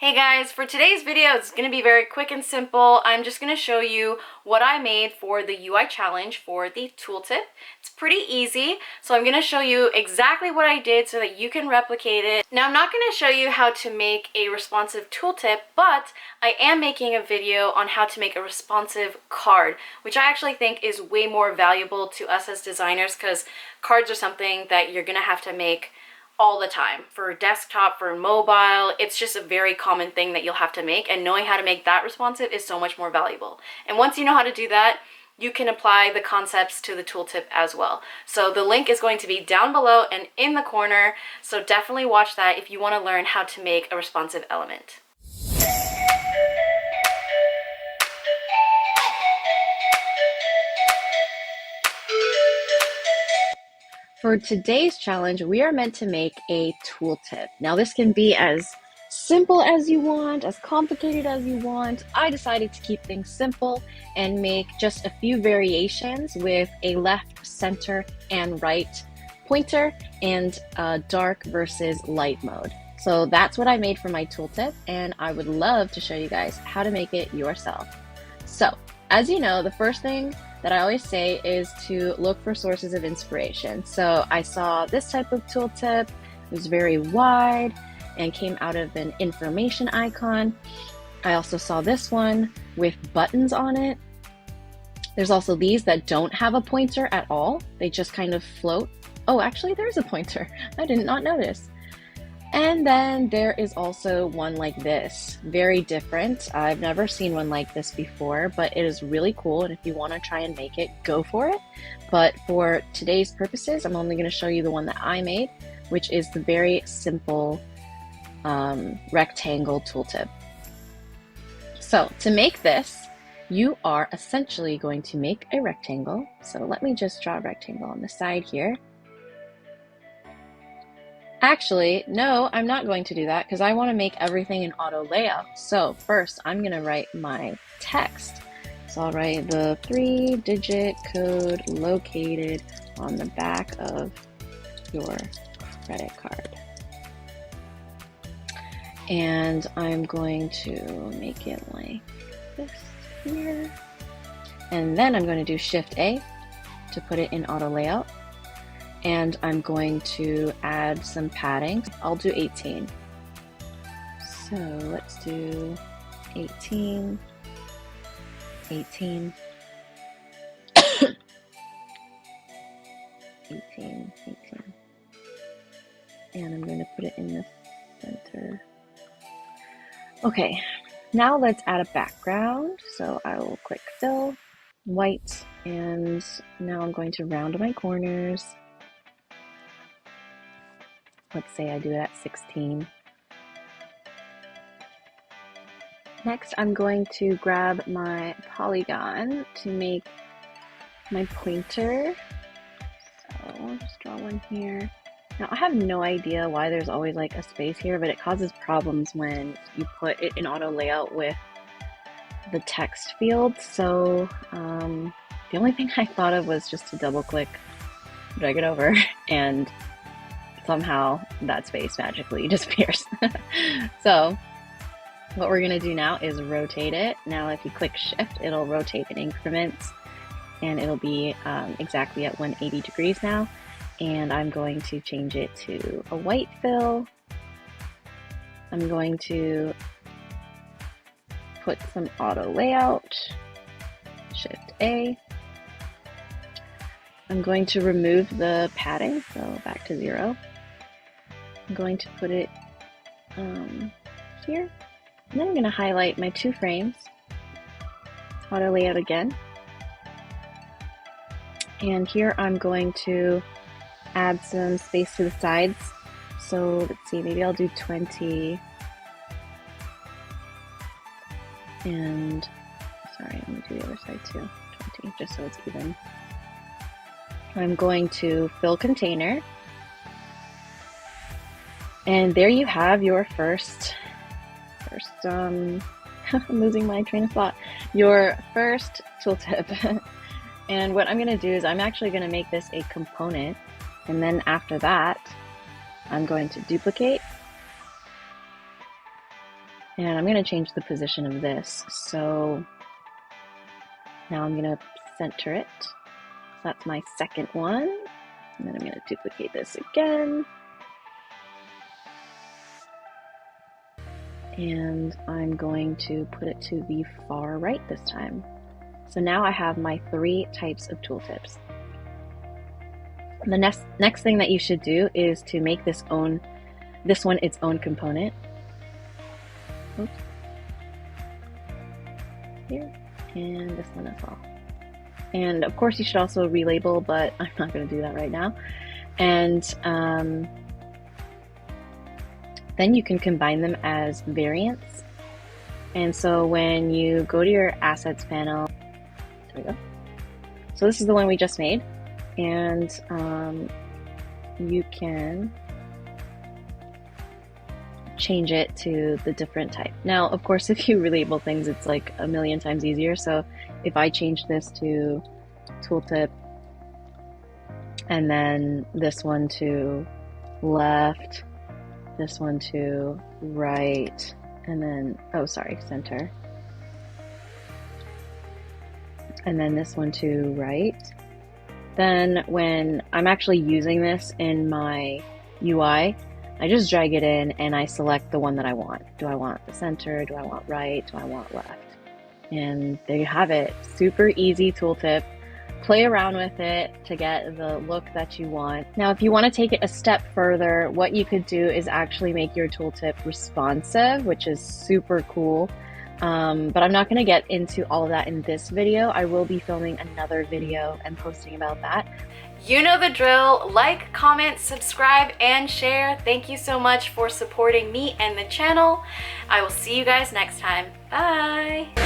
Hey guys, for today's video, it's going to be very quick and simple. I'm just going to show you what I made for the UI challenge for the tooltip. It's pretty easy, so I'm going to show you exactly what I did so that you can replicate it. Now, I'm not going to show you how to make a responsive tooltip, but I am making a video on how to make a responsive card, which I actually think is way more valuable to us as designers because cards are something that you're going to have to make all the time for desktop, for mobile. It's just a very common thing that you'll have to make, and knowing how to make that responsive is so much more valuable. And once you know how to do that, you can apply the concepts to the tooltip as well. So the link is going to be down below and in the corner, so definitely watch that if you want to learn how to make a responsive element. For today's challenge, we are meant to make a tooltip. Now, this can be as simple as you want, as complicated as you want. I decided to keep things simple and make just a few variations with a left, center, and right pointer and dark versus light mode. So that's what I made for my tooltip, and I would love to show you guys how to make it yourself. So, as you know, the first thing that I always say is to look for sources of inspiration. So I saw this type of tooltip. It was very wide and came out of an information icon. I also saw this one with buttons on it. There's also these that don't have a pointer at all. They just kind of float. Oh, actually there's a pointer. I did not notice. And then there is also one like this, very different. I've never seen one like this before, but it is really cool. And if you want to try and make it, go for it. But for today's purposes, I'm only going to show you the one that I made, which is the very simple rectangle tooltip. So to make this, you are essentially going to make a rectangle. So let me just draw a rectangle on the side here. Actually, no, I'm not going to do that because I want to make everything in Autolayout. So first, I'm going to write my text. So I'll write the 3-digit code located on the back of your credit card. And I'm going to make it like this here. And then I'm going to do Shift A to put it in Autolayout. And I'm going to add some padding. I'll do 18. So let's do 18, 18, 18, 18. And I'm going to put it in the center. Okay, now let's add a background. So I will click fill, white, and now I'm going to round my corners. Let's say I do it at 16. Next, I'm going to grab my polygon to make my pointer. So I'll just draw one here. Now, I have no idea why there's always like a space here, but it causes problems when you put it in auto layout with the text field. So the only thing I thought of was just to double click, drag it over, and somehow that space magically disappears. So what we're going to do now is rotate it. Now if you click shift, it'll rotate in increments and it'll be exactly at 180 degrees now. And I'm going to change it to a white fill. I'm going to put some auto layout, shift A. I'm going to remove the padding, so back to 0. I'm going to put it here, and then I'm going to highlight my 2 frames, auto layout again, and here I'm going to add some space to the sides. So let's see, maybe I'll do 20, and sorry, let me do the other side too, 20, just so it's even. I'm going to fill container. And there you have your first I'm losing my train of thought, your first tooltip. And what I'm going to do is I'm actually going to make this a component, and then after that I'm going to duplicate And I'm going to change the position of this. So now I'm going to center it. So that's my second one. And then I'm going to duplicate this again. And I'm going to put it to the far right this time. So now I have my 3 types of tooltips. The next thing that you should do is to make this one its own component. Oops. Here, and this one as well. And of course you should also relabel, but I'm not going to do that right now. And then you can combine them as variants. And so when you go to your assets panel, there we go. So this is the one we just made, and you can change it to the different type. Now, of course, if you relabel things, it's like a million times easier. So if I change this to tooltip, and then this one to left, this one to right, and then, oh, sorry, center. And then this one to right. Then when I'm actually using this in my UI, I just drag it in and I select the one that I want. Do I want the center? Do I want right? Do I want left? And there you have it. Super easy tooltip. Play around with it to get the look that you want. Now, if you want to take it a step further, what you could do is actually make your tooltip responsive, which is super cool. But I'm not going to get into all of that in this video. I will be filming another video and posting about that. You know the drill. Like, comment, subscribe, and share. Thank you so much for supporting me and the channel. I will see you guys next time. Bye!